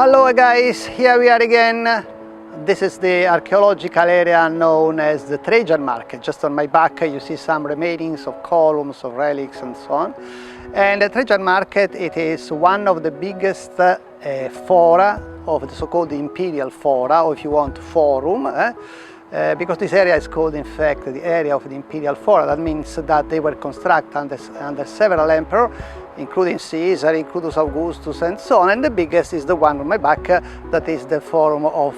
Hello guys, here we are again. This is the archaeological area known as the Trajan market. Just on my back you see some remainings of columns, of relics and so on. And the Trajan market, it is one of the biggest fora of the so-called imperial fora, or if you want, forum. Because this area is called, in fact, the area of the imperial fora. That means that they were constructed under several emperors, including Caesar, including Augustus, and so on. And the biggest is the one on my back, that is the Forum of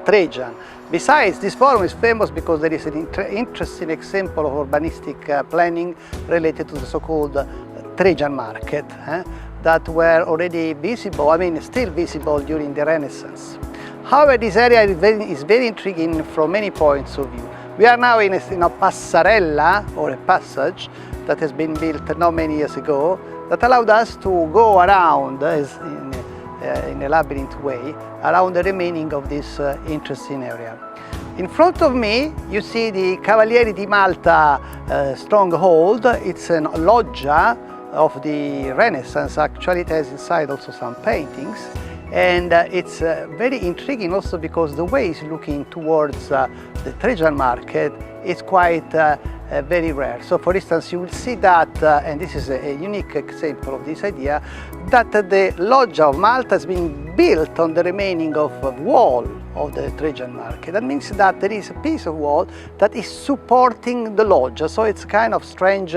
Trajan. Besides, this forum is famous because there is an interesting example of urbanistic planning related to the so-called Trajan market, that were already visible, still visible during the Renaissance. However, this area is very intriguing from many points of view. We are now in a passarella, or a passage, that has been built not many years ago, that allowed us to go around in a labyrinth way, around the remaining of this interesting area. In front of me, you see the Cavalieri di Malta stronghold. It's a loggia of the Renaissance. Actually, it has inside also some paintings. And it's very intriguing also because the way it's looking towards the Trajan market is quite very rare. So for instance, you will see that, and this is a unique example of this idea, that the loggia of Malta has been built on the remaining of wall of the Trajan market. That means that there is a piece of wall that is supporting the loggia. So it's kind of strange,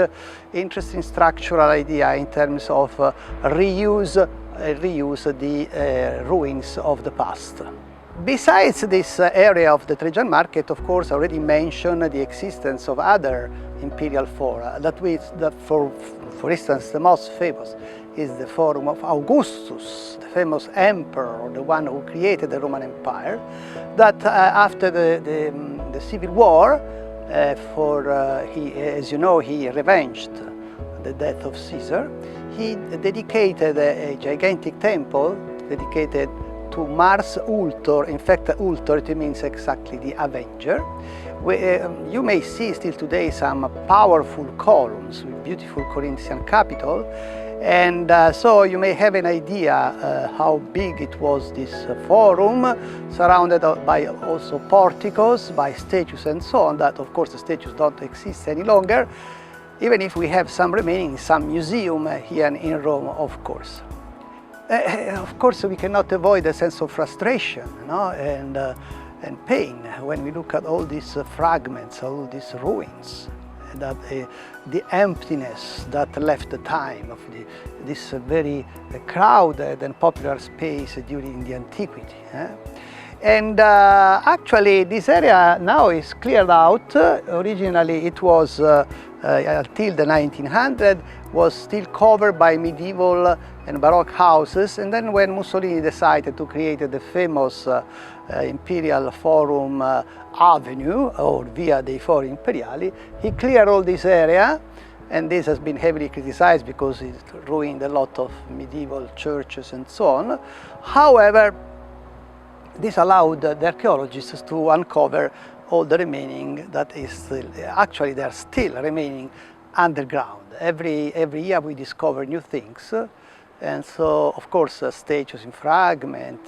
interesting structural idea in terms of reuse the ruins of the past. Besides this area of the Trajan market, of course, I already mentioned the existence of other imperial fora. For instance, the most famous is the Forum of Augustus, the famous emperor, or the one who created the Roman Empire, that after the civil war, as you know, he revenged the death of Caesar. He dedicated a gigantic temple dedicated to Mars Ultor. In fact, Ultor, it means exactly the Avenger. You may see still today some powerful columns with beautiful Corinthian capital. And so you may have an idea how big it was, this forum, surrounded by also porticos, by statues and so on, that of course the statues don't exist any longer, even if we have some remaining in some museum here in Rome, of course. Of course, we cannot avoid a sense of frustration, and pain when we look at all these fragments, all these ruins, that the emptiness that left the time of this very crowded and popular space during the antiquity. And actually, this area now is cleared out. Originally, it was until the 1900s was still covered by medieval and Baroque houses, and then when Mussolini decided to create the famous Imperial Forum Avenue, or Via dei Fori Imperiali, he cleared all this area, and this has been heavily criticized because it ruined a lot of medieval churches and so on. However, this allowed the archaeologists to uncover all the remaining that is still, actually they are still remaining underground. Every year we discover new things, and so of course statues in fragment.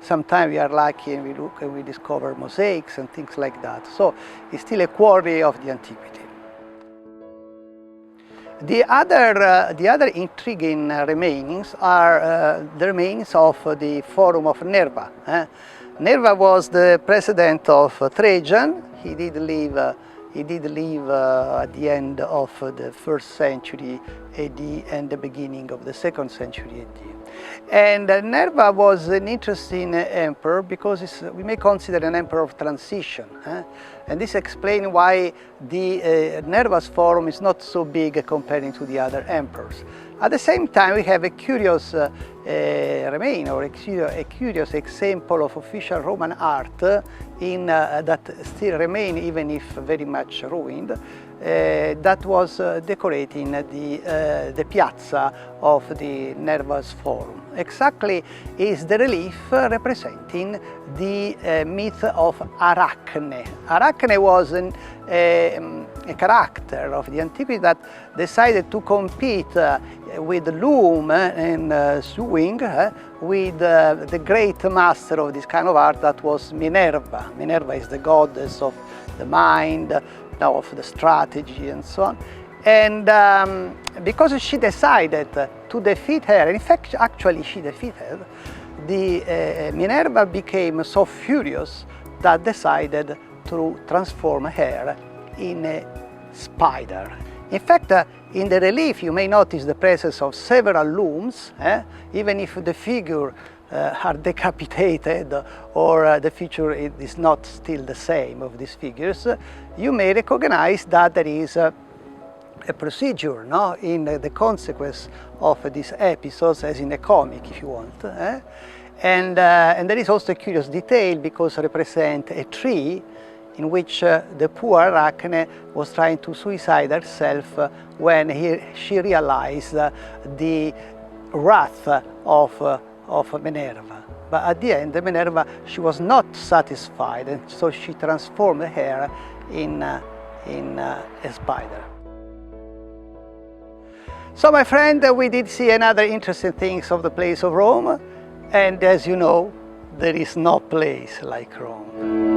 Sometimes we are lucky and we look and we discover mosaics and things like that. So it's still a quarry of the antiquity. The other intriguing remainings are the remains of the Forum of Nerva. Nerva was the president of Trajan. He did live at the end of the 1st century AD and the beginning of the 2nd century AD. And Nerva was an interesting emperor because we may consider an emperor of transition. And this explains why the Nerva's forum is not so big comparing to the other emperors. At the same time, we have a curious remain, or a curious example of official Roman art that still remain, even if very much ruined. that was decorating the piazza of the Nerva's Forum. Exactly is the relief representing the myth of Arachne. Arachne was a character of the antiquity that decided to compete with loom and sewing with the great master of this kind of art, that was Minerva. Minerva is the goddess of the mind, of the strategy and so on. And because she decided to defeat her, in fact actually she defeated, Minerva became so furious that decided to transform her in a spider. In fact, in the relief you may notice the presence of several looms, even if the figure are decapitated or the feature is not still the same of these figures. You may recognize that there is a procedure, no, in the consequence of these episodes, as in a comic if you want. And there is also a curious detail, because it represents a tree in which the poor Arachne was trying to suicide herself when she realized the wrath of Minerva. But at the end, Minerva, she was not satisfied, and so she transformed her in a spider. So my friend, we did see another interesting things of the place of Rome, and as you know, there is no place like Rome.